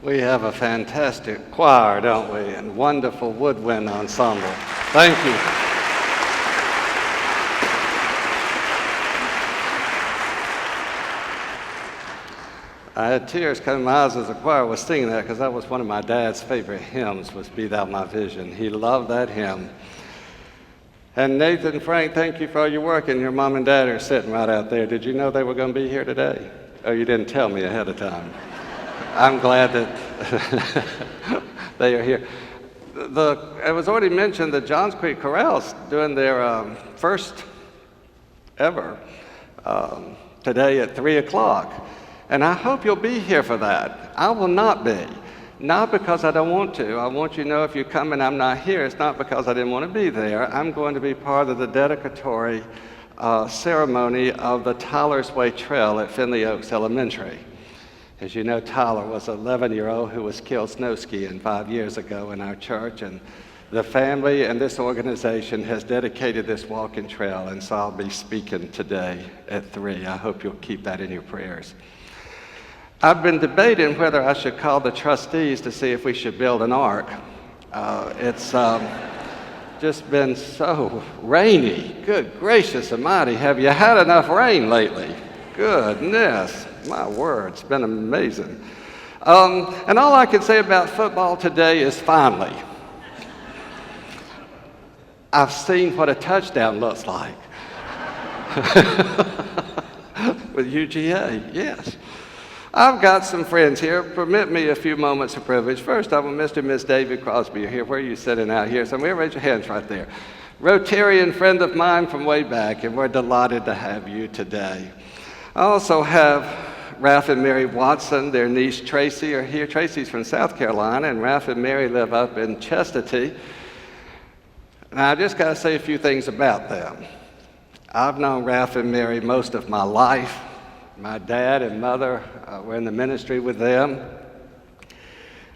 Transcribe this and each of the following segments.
We have a fantastic choir, don't we? And wonderful woodwind ensemble. Thank you. I had tears come in my eyes as the choir was singing that because that was one of my dad's favorite hymns, was Be Thou My Vision. He loved that hymn. And Nathan, Frank, thank you for all your work, and your mom and dad are sitting right out there. Did you know they were going to be here today? Oh, you didn't tell me ahead of time. I'm glad that they are here. It was already mentioned that Johns Creek Chorale's doing their first ever today at 3 o'clock. And I hope you'll be here for that. I will not be. Not because I don't want to. I want you to know if you come and I'm not here, it's not because I didn't want to be there. I'm going to be part of the dedicatory ceremony of the Tyler's Way Trail at Finley Oaks Elementary. As you know, Tyler was an 11-year-old who was killed snow skiing 5 years ago in our church, and the family and this organization has dedicated this walking trail, and so I'll be speaking today at 3. I hope you'll keep that in your prayers. I've been debating whether I should call the trustees to see if we should build an ark. It's just been so rainy. Good gracious almighty, have you had enough rain lately? Goodness, my word, it's been amazing. And all I can say about football today is finally. I've seen what a touchdown looks like. With UGA, yes. I've got some friends here. Permit me a few moments of privilege. First, I want Mr. and Miss David Crosby here. Where are you sitting out here? Somebody raise your hands right there. Rotarian friend of mine from way back, and we're delighted to have you today. I also have Ralph and Mary Watson, their niece Tracy are here. Tracy's from South Carolina, and Ralph and Mary live up in Chestatee. And I just got to say a few things about them. I've known Ralph and Mary most of my life. My dad and mother were in the ministry with them.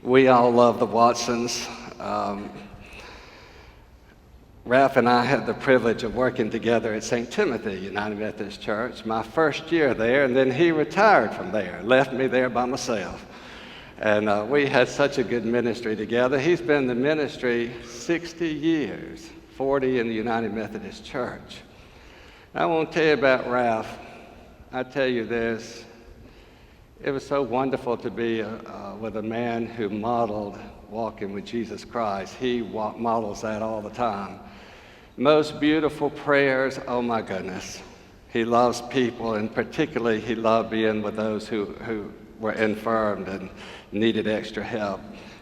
We all love the Watsons. Ralph and I had the privilege of working together at St. Timothy United Methodist Church my first year there, and then he retired from there, left me there by myself. And we had such a good ministry together. He's been in the ministry 60 years, 40 in the United Methodist Church. I won't tell you about Ralph. I tell you this, it was so wonderful to be with a man who modeled walking with Jesus Christ. He models that all the time. Most beautiful prayers, oh my goodness. He loves people, and particularly he loved being with those who were infirmed and needed extra help.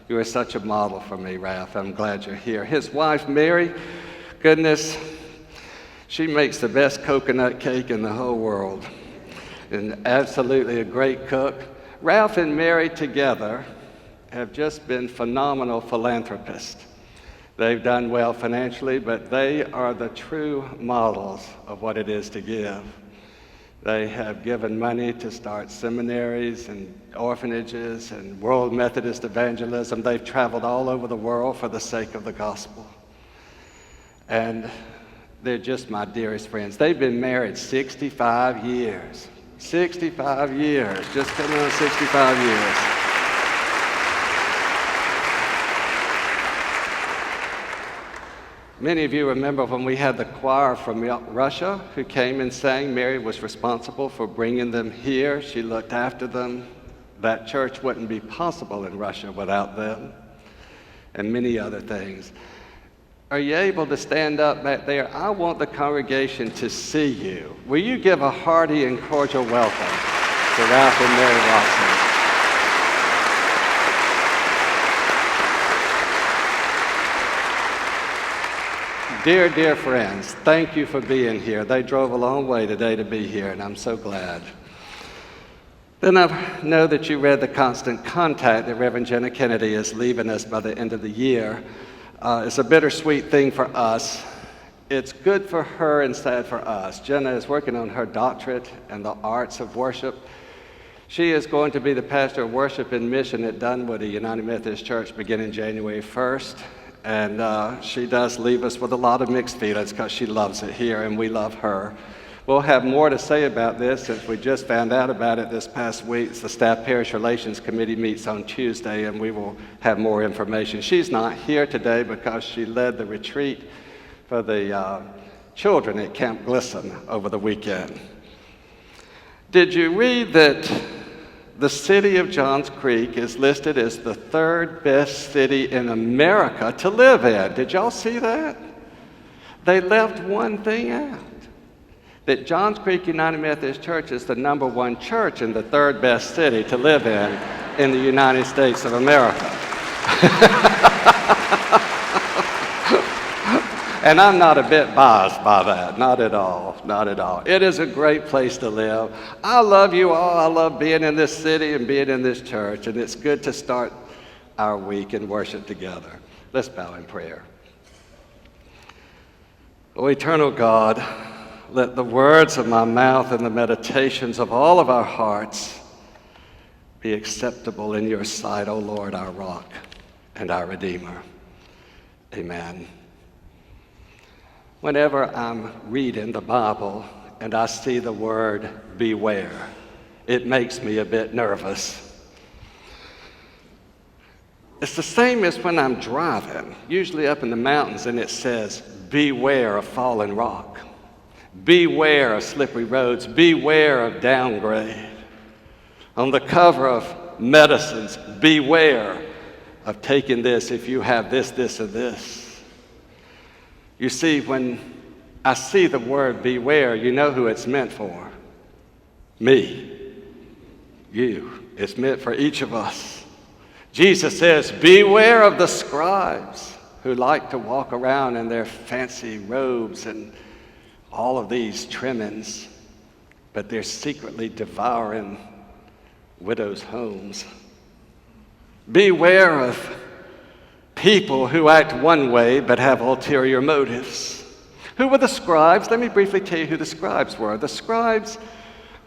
You are such a model for me, Ralph. I'm glad you're here. His wife, Mary, goodness, she makes the best coconut cake in the whole world. And absolutely a great cook. Ralph and Mary together have just been phenomenal philanthropists. They've done well financially, but they are the true models of what it is to give. They have given money to start seminaries and orphanages and World Methodist evangelism. They've traveled all over the world for the sake of the gospel. And they're just my dearest friends. They've been married 65 years. 65 years, just coming on 65 years. Many of you remember when we had the choir from Russia who came and sang. Mary was responsible for bringing them here. She looked after them. That church wouldn't be possible in Russia without them, and many other things. Are you able to stand up back there? I want the congregation to see you. Will you give a hearty and cordial welcome to Ralph and Mary Watson? Dear, dear friends, thank you for being here. They drove a long way today to be here, and I'm so glad. Then I know that you read the constant contact that Reverend Jenna Kennedy is leaving us by the end of the year. It's a bittersweet thing for us. It's good for her and sad for us. Jenna is working on her doctorate in the arts of worship. She is going to be the pastor of worship and mission at Dunwoody United Methodist Church beginning January 1st. And she does leave us with a lot of mixed feelings because she loves it here and we love her. We'll have more to say about this since we just found out about it this past week. The Staff Parish Relations Committee meets on Tuesday, and we will have more information. She's not here today because she led the retreat for the children at Camp Glisson over the weekend. Did you read that the city of Johns Creek is listed as the third best city in America to live in? Did y'all see that? They left one thing out, that Johns Creek United Methodist Church is the #1 church in the third best city to live in the United States of America. And I'm not a bit biased by that, not at all, not at all. It is a great place to live. I love you all. I love being in this city and being in this church, and it's good to start our week in worship together. Let's bow in prayer. O eternal God, let the words of my mouth and the meditations of all of our hearts be acceptable in your sight, O Lord, our rock and our Redeemer. Amen. Whenever I'm reading the Bible and I see the word beware, it makes me a bit nervous. It's the same as when I'm driving, usually up in the mountains, and it says, beware of fallen rock. Beware of slippery roads. Beware of downgrade. On the cover of medicines, beware of taking this if you have this, this, or this. You see, when I see the word beware, you know who it's meant for. Me. You. It's meant for each of us. Jesus says, beware of the scribes who like to walk around in their fancy robes and all of these trimmings, but they're secretly devouring widows' homes. Beware of people who act one way but have ulterior motives. Who were the scribes? Let me briefly tell you who the scribes were. The scribes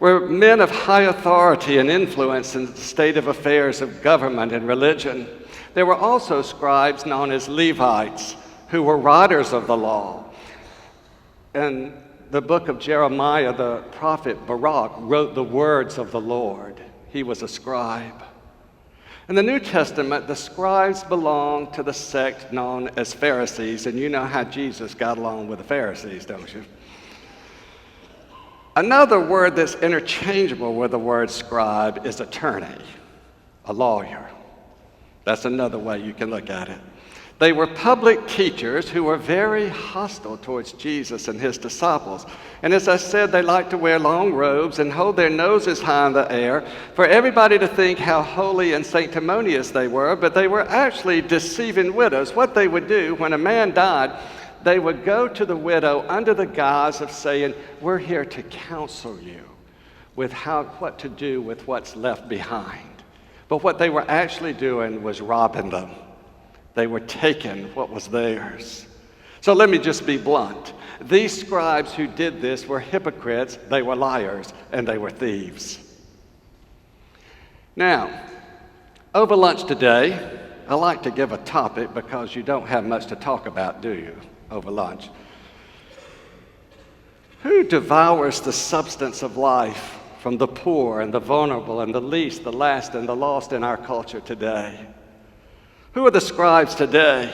were men of high authority and influence in the state of affairs of government and religion. There were also scribes known as Levites, who were writers of the law. In the book of Jeremiah, the prophet Baruch wrote the words of the Lord. He was a scribe. In the New Testament, the scribes belonged to the sect known as Pharisees, and you know how Jesus got along with the Pharisees, don't you? Another word that's interchangeable with the word scribe is attorney, a lawyer. That's another way you can look at it. They were public teachers who were very hostile towards Jesus and his disciples. And as I said, they liked to wear long robes and hold their noses high in the air for everybody to think how holy and sanctimonious they were, but they were actually deceiving widows. What they would do when a man died, they would go to the widow under the guise of saying, we're here to counsel you with what to do with what's left behind. But what they were actually doing was robbing them. They were taking what was theirs. So let me just be blunt. These scribes who did this were hypocrites, they were liars, and they were thieves. Now, over lunch today, I like to give a topic because you don't have much to talk about, do you, over lunch? Who devours the substance of life from the poor and the vulnerable and the least, the last, and the lost in our culture today? Who are the scribes today?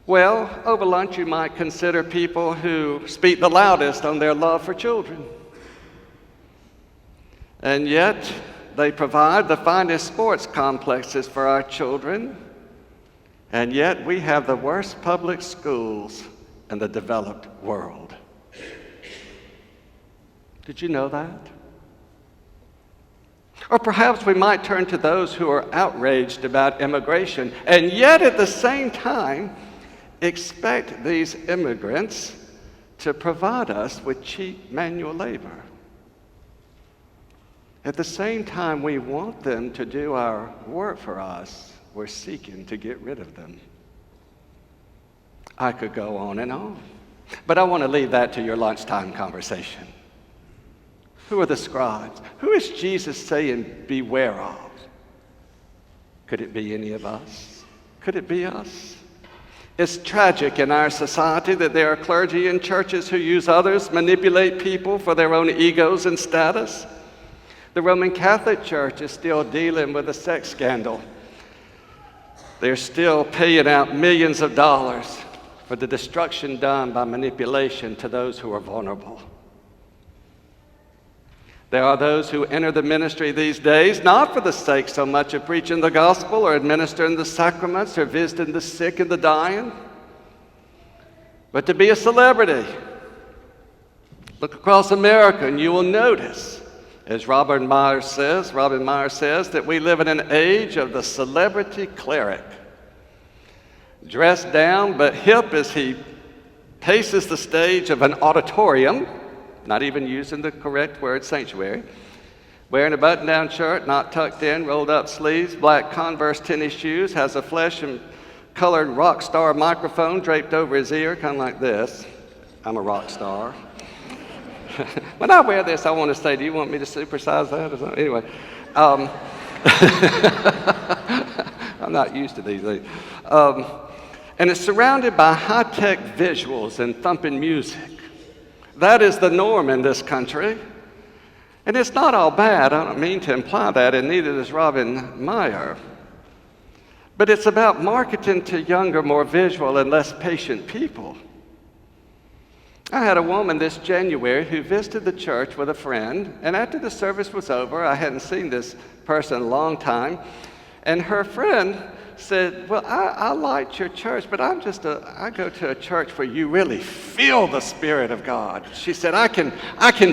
Well, over lunch you might consider people who speak the loudest on their love for children. And yet, they provide the finest sports complexes for our children. And yet, we have the worst public schools in the developed world. Did you know that? Or perhaps we might turn to those who are outraged about immigration, and yet at the same time expect these immigrants to provide us with cheap manual labor. At the same time we want them to do our work for us, we're seeking to get rid of them. I could go on and on, but I want to leave that to your lunchtime conversation. Who are the scribes? Who is Jesus saying beware of? Could it be any of us? Could it be us? It's tragic in our society that there are clergy in churches who use others, manipulate people for their own egos and status. The Roman Catholic Church is still dealing with a sex scandal. They're still paying out millions of dollars for the destruction done by manipulation to those who are vulnerable. There are those who enter the ministry these days not for the sake so much of preaching the gospel or administering the sacraments or visiting the sick and the dying, but to be a celebrity. Look across America and you will notice, as Robin Myers says, that we live in an age of the celebrity cleric. Dressed down but hip as he paces the stage of an auditorium, not even using the correct word, sanctuary, wearing a button-down shirt, not tucked in, rolled up sleeves, black Converse tennis shoes, has a flesh and colored rock star microphone draped over his ear, kind of like this. I'm a rock star. When I wear this, I want to say, do you want me to supersize that or something? Anyway, I'm not used to these things. And it's surrounded by high-tech visuals and thumping music. That is the norm in this country. And it's not all bad. I don't mean to imply that, and neither does Robin Meyer. But it's about marketing to younger, more visual, and less patient people. I had a woman this January who visited the church with a friend, and after the service was over, I hadn't seen this person in a long time, and her friend said, well, I liked your church, but I go to a church where you really feel the Spirit of God. She said, I can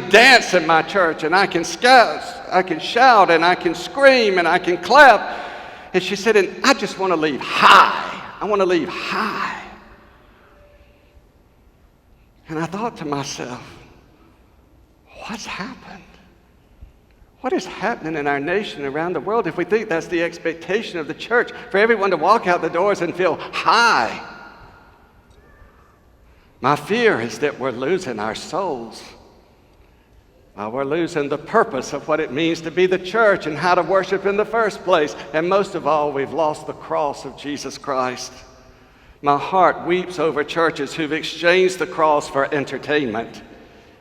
dance in my church, and I can shout, and I can scream, and I can clap. And she said, and I just want to leave high. I want to leave high. And I thought to myself, what's happened? What is happening in our nation, around the world, if we think that's the expectation of the church, for everyone to walk out the doors and feel high? My fear is that we're losing our souls. We're losing the purpose of what it means to be the church and how to worship in the first place. And most of all, we've lost the cross of Jesus Christ. My heart weeps over churches who've exchanged the cross for entertainment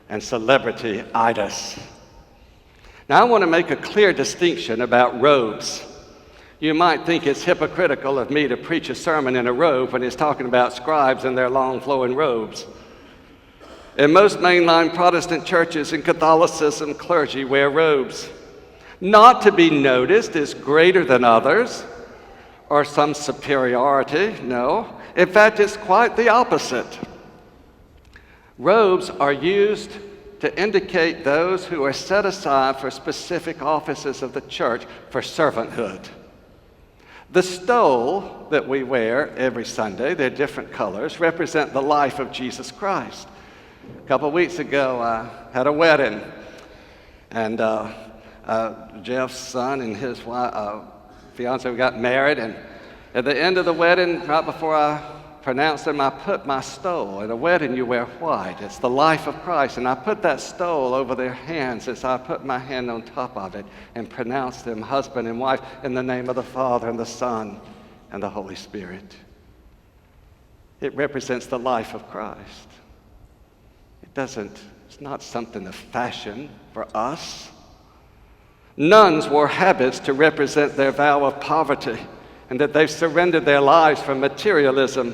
and celebrity-itis. Now, I want to make a clear distinction about robes. You might think it's hypocritical of me to preach a sermon in a robe when it's talking about scribes and their long flowing robes. In most mainline Protestant churches and Catholicism, clergy wear robes, not to be noticed as greater than others or some superiority, no. In fact, it's quite the opposite. Robes are used to indicate those who are set aside for specific offices of the church for servanthood. The stole that we wear every Sunday, they're different colors, represent the life of Jesus Christ. A couple of weeks ago, I had a wedding, and Jeff's son and his wife, fiance got married, and at the end of the wedding, right before I pronounced them, I put my stole. At a wedding, you wear white. It's the life of Christ. And I put that stole over their hands as I put my hand on top of it and pronounced them husband and wife in the name of the Father and the Son and the Holy Spirit. It represents the life of Christ. It's not something of fashion for us. Nuns wore habits to represent their vow of poverty and that they've surrendered their lives from materialism.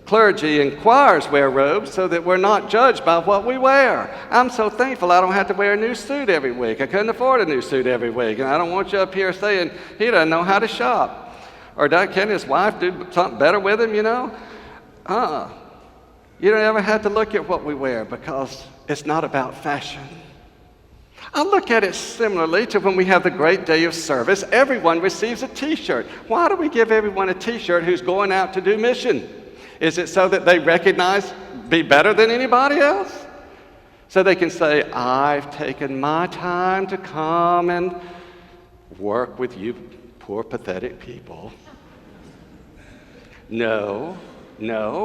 Clergy and choirs wear robes so that we're not judged by what we wear. I'm so thankful I don't have to wear a new suit every week. I couldn't afford a new suit every week. And I don't want you up here saying, he doesn't know how to shop. Or can his wife do something better with him, you know? You don't ever have to look at what we wear because it's not about fashion. I look at it similarly to when we have the great day of service. Everyone receives a T-shirt. Why do we give everyone a T-shirt who's going out to do mission? Is it so that they recognize, be better than anybody else? So they can say, I've taken my time to come and work with you poor, pathetic people. No,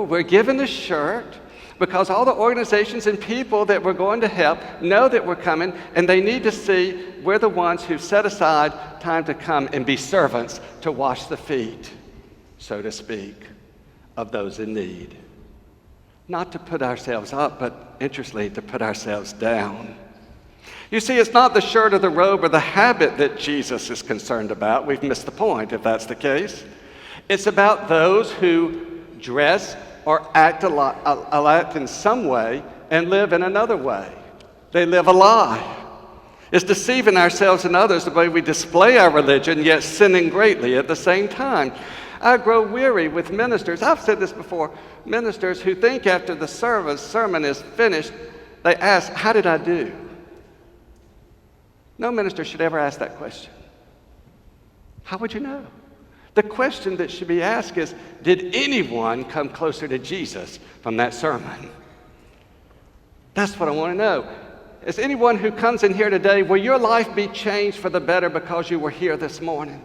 we're given the shirt because all the organizations and people that we're going to help know that we're coming, and they need to see we're the ones who set aside time to come and be servants to wash the feet, so to speak, of those in need. Not to put ourselves up, but interestingly, to put ourselves down. You see, it's not the shirt or the robe or the habit that Jesus is concerned about. We've missed the point if that's the case. It's about those who dress or act alike in some way and live in another way. They live a lie. It's deceiving ourselves and others the way we display our religion, yet sinning greatly at the same time. I grow weary with ministers. I've said this before. Ministers who think after the sermon is finished, they ask, "How did I do?" No minister should ever ask that question. How would you know? The question that should be asked is, did anyone come closer to Jesus from that sermon? That's what I want to know. Is anyone who comes in here today, will your life be changed for the better because you were here this morning?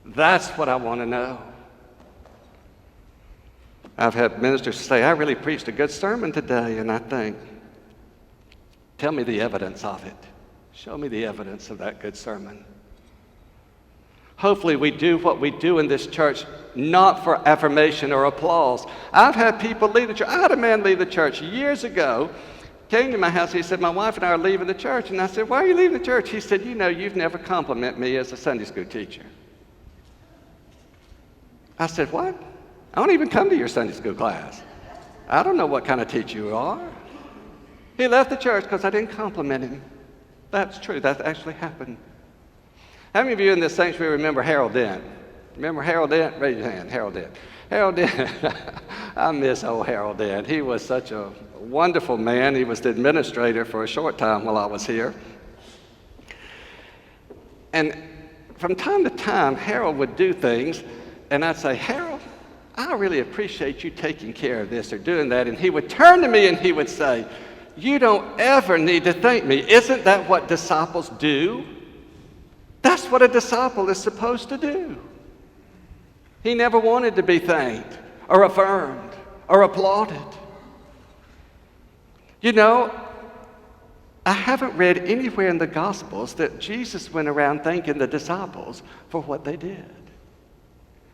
That's what I want to know. I've had ministers say, "I really preached a good sermon today," and I think, tell me the evidence of it. Show me the evidence of that good sermon. Hopefully we do what we do in this church not for affirmation or applause. I've had people leave the church. I had a man leave the church years ago, came to my house. He said, "My wife and I are leaving the church." And I said, "Why are you leaving the church?" He said, "You know, you've never complimented me as a Sunday school teacher." I said, "What? I don't even come to your Sunday school class. I don't know what kind of teacher you are." He left the church because I didn't compliment him. That's true. That actually happened. How many of you in this sanctuary remember Harold Dent? Remember Harold Dent? Raise your hand. Harold Dent. Harold Dent. I miss old Harold Dent. He was such a wonderful man. He was the administrator for a short time while I was here. And from time to time, Harold would do things, and I'd say, "Harold, I really appreciate you taking care of this or doing that." And he would turn to me and he would say, "You don't ever need to thank me. Isn't that what disciples do?" That's what a disciple is supposed to do. He never wanted to be thanked or affirmed or applauded. You know, I haven't read anywhere in the Gospels that Jesus went around thanking the disciples for what they did.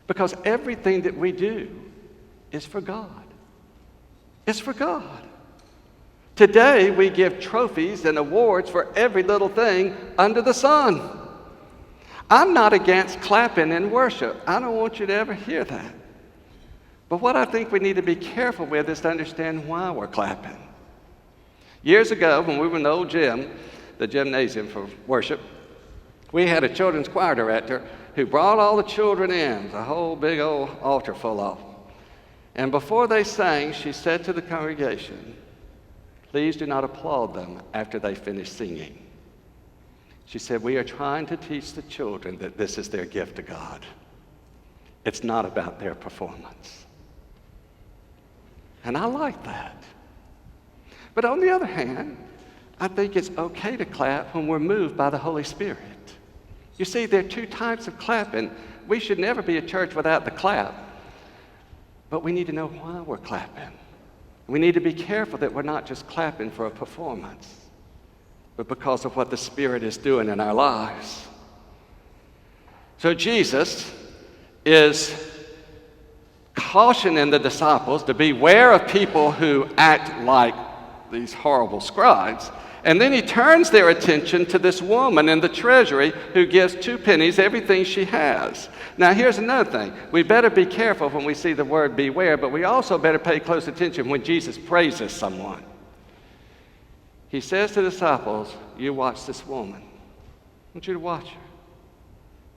Because everything that we do is for God. It's for God. Today, we give trophies and awards for every little thing under the sun. I'm not against clapping in worship. I don't want you to ever hear that. But what I think we need to be careful with is to understand why we're clapping. Years ago, when we were in the old gym, the gymnasium for worship, we had a children's choir director who brought all the children in, a whole big old altar full of them. And before they sang, she said to the congregation, "Please do not applaud them after they finish singing." She said, "We are trying to teach the children that this is their gift to God. It's not about their performance." And I like that. But on the other hand, I think it's okay to clap when we're moved by the Holy Spirit. You see, there are two types of clapping. We should never be a church without the clap. But we need to know why we're clapping. We need to be careful that we're not just clapping for a performance, but because of what the Spirit is doing in our lives. So Jesus is cautioning the disciples to beware of people who act like these horrible scribes. And then he turns their attention to this woman in the treasury who gives 2 pennies everything she has. Now here's another thing. We better be careful when we see the word beware, but we also better pay close attention when Jesus praises someone. He says to the disciples, "You watch this woman. I want you to watch her.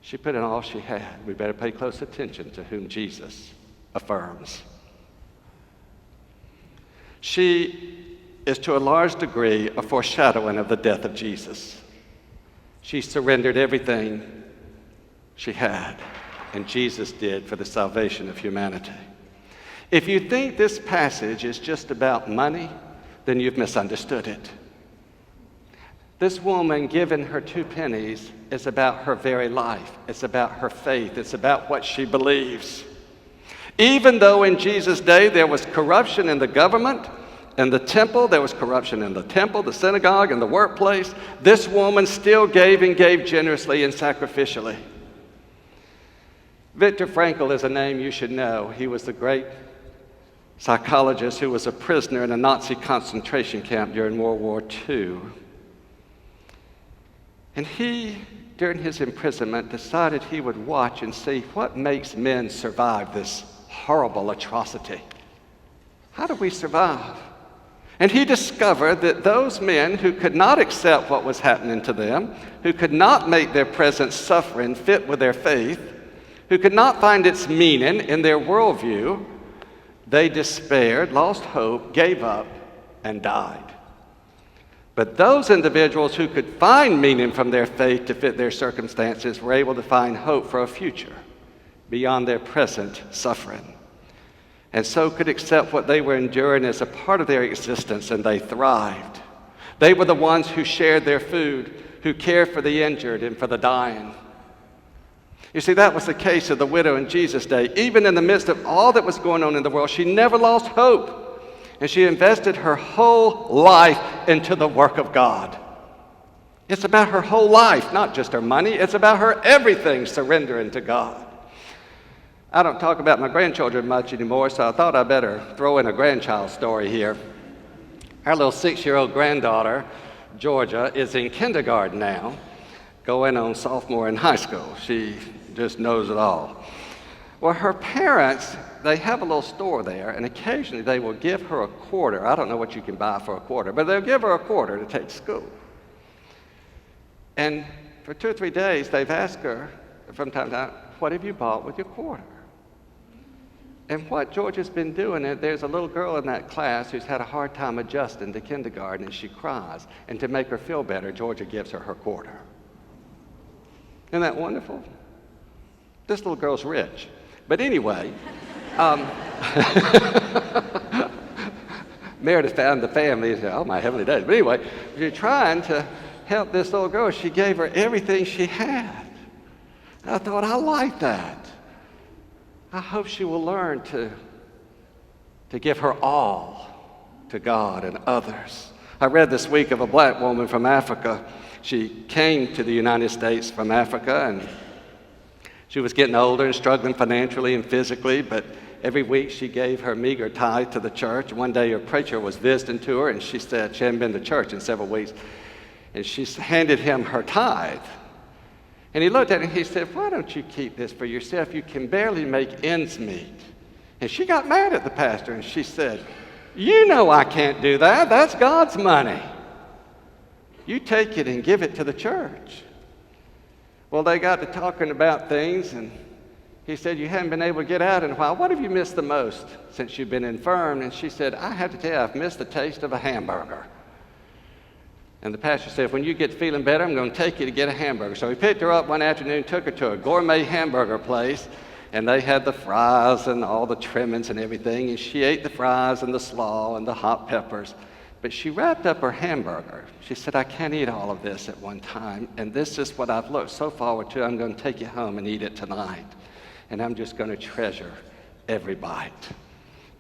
She put in all she had." We better pay close attention to whom Jesus affirms. She is to a large degree a foreshadowing of the death of Jesus. She surrendered everything she had, and Jesus did for the salvation of humanity. If you think this passage is just about money, then you've misunderstood it. This woman giving her 2 pennies is about her very life. It's about her faith. It's about what she believes. Even though in Jesus' day there was corruption in the government and the temple, there was corruption in the temple, the synagogue, and the workplace, this woman still gave and gave generously and sacrificially. Viktor Frankl is a name you should know. He was the great psychologist who was a prisoner in a Nazi concentration camp during World War II. And he, during his imprisonment, decided he would watch and see what makes men survive this horrible atrocity. How do we survive? And he discovered that those men who could not accept what was happening to them, who could not make their present suffering fit with their faith, who could not find its meaning in their worldview, they despaired, lost hope, gave up, and died. But those individuals who could find meaning from their faith to fit their circumstances were able to find hope for a future beyond their present suffering, and so could accept what they were enduring as a part of their existence, and they thrived. They were the ones who shared their food, who cared for the injured and for the dying. You see, that was the case of the widow in Jesus' day. Even in the midst of all that was going on in the world, she never lost hope. And she invested her whole life into the work of God. It's about her whole life, not just her money. It's about her everything surrendering to God. I don't talk about my grandchildren much anymore, so I thought I better throw in a grandchild story here. Our little 6-year-old granddaughter, Georgia, is in kindergarten now, going on sophomore in high school. She just knows it all. Well, her parents, they have a little store there, and occasionally they will give her a quarter. I don't know what you can buy for a quarter, but they'll give her a quarter to take to school. And for 2 or 3 days, they've asked her from time to time, what have you bought with your quarter? And what Georgia's been doing, there's a little girl in that class who's had a hard time adjusting to kindergarten, and she cries. And to make her feel better, Georgia gives her her quarter. Isn't that wonderful? This little girl's rich. But anyway, Meredith found the family and said, oh, my heavenly days. But anyway, you're trying to help this little girl. She gave her everything she had. And I thought, I like that. I hope she will learn to give her all to God and others. I read this week of a black woman from Africa. She came to the United States from Africa, and she was getting older and struggling financially and physically, but every week she gave her meager tithe to the church. One day her preacher was visiting to her, and she said she hadn't been to church in several weeks, and she handed him her tithe. And he looked at it and he said, why don't you keep this for yourself? You can barely make ends meet. And she got mad at the pastor, and she said, you know I can't do that. That's God's money. You take it and give it to the church. Well, they got to talking about things, and he said, you haven't been able to get out in a while. What have you missed the most since you've been infirmed? And she said, I have to tell you, I've missed the taste of a hamburger. And the pastor said, when you get feeling better, I'm going to take you to get a hamburger. So he picked her up one afternoon, took her to a gourmet hamburger place, and they had the fries and all the trimmings and everything, and she ate the fries and the slaw and the hot peppers. But she wrapped up her hamburger. She said, I can't eat all of this at one time, and this is what I've looked so forward to. I'm going to take you home and eat it tonight, and I'm just going to treasure every bite.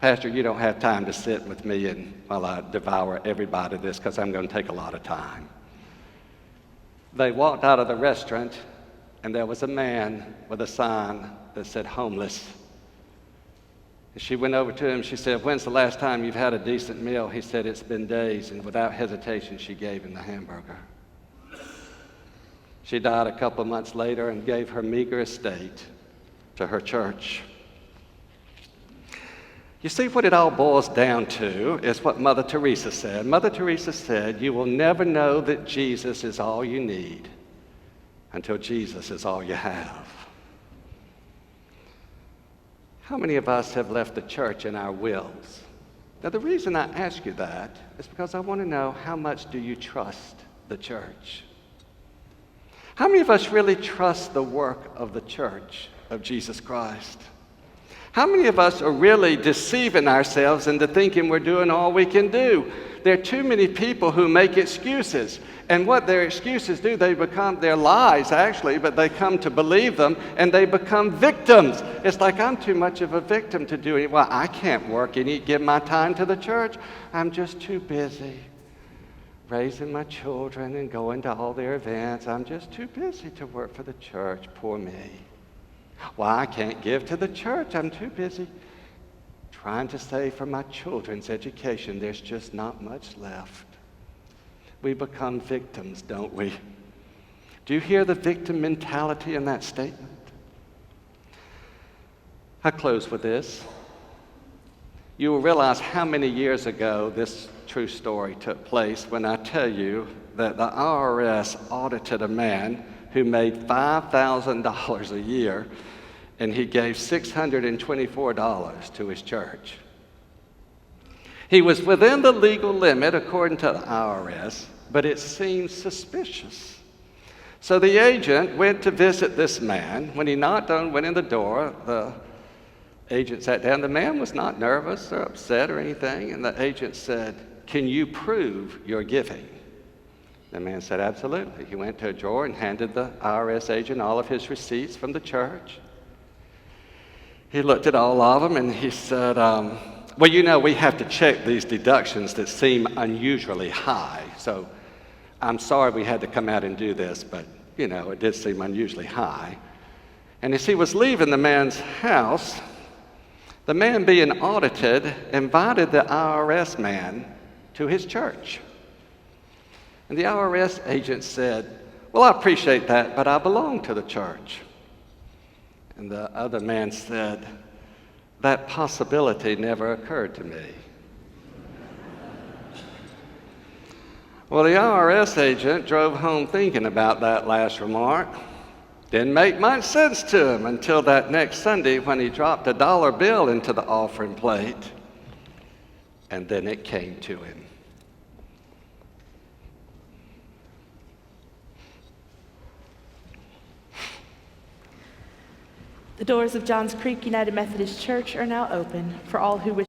Pastor, you don't have time to sit with me and while I devour every bite of this, because I'm going to take a lot of time. They walked out of the restaurant, and there was a man with a sign that said homeless. And she went over to him. She said, when's the last time you've had a decent meal? He said, it's been days. And without hesitation, she gave him the hamburger. She died a couple of months later and gave her meager estate to her church. You see, what it all boils down to is what Mother Teresa said. Mother Teresa said, you will never know that Jesus is all you need until Jesus is all you have. How many of us have left the church in our wills? Now, the reason I ask you that is because I want to know, how much do you trust the church? How many of us really trust the work of the church of Jesus Christ? How many of us are really deceiving ourselves into thinking we're doing all we can do? There are too many people who make excuses. And what their excuses do, they become their lies, actually, but they come to believe them, and they become victims. It's like, I'm too much of a victim to do it. Well, I can't work and give my time to the church. I'm just too busy raising my children and going to all their events. I'm just too busy to work for the church. Poor me. Why, I can't give to the church. I'm too busy trying to save for my children's education. There's just not much left. We become victims, don't we? Do you hear the victim mentality in that statement? I close with this. You will realize how many years ago this true story took place when I tell you that the IRS audited a man who made $5,000 a year, and he gave $624 to his church. He was within the legal limit according to the IRS, but it seemed suspicious. So the agent went to visit this man. When he knocked on, went in the door, the agent sat down. The man was not nervous or upset or anything, and the agent said, "Can you prove your giving?" The man said, "Absolutely." He went to a drawer and handed the IRS agent all of his receipts from the church. He looked at all of them and he said, "Well, you know, we have to check these deductions that seem unusually high. So I'm sorry we had to come out and do this, but, you know, it did seem unusually high." And as he was leaving the man's house, the man being audited invited the IRS man to his church. And the IRS agent said, "Well, I appreciate that, but I belong to the church." And the other man said, "That possibility never occurred to me." Well, the IRS agent drove home thinking about that last remark. Didn't make much sense to him until that next Sunday when he dropped a dollar bill into the offering plate, and then it came to him. The doors of Johns Creek United Methodist Church are now open for all who wish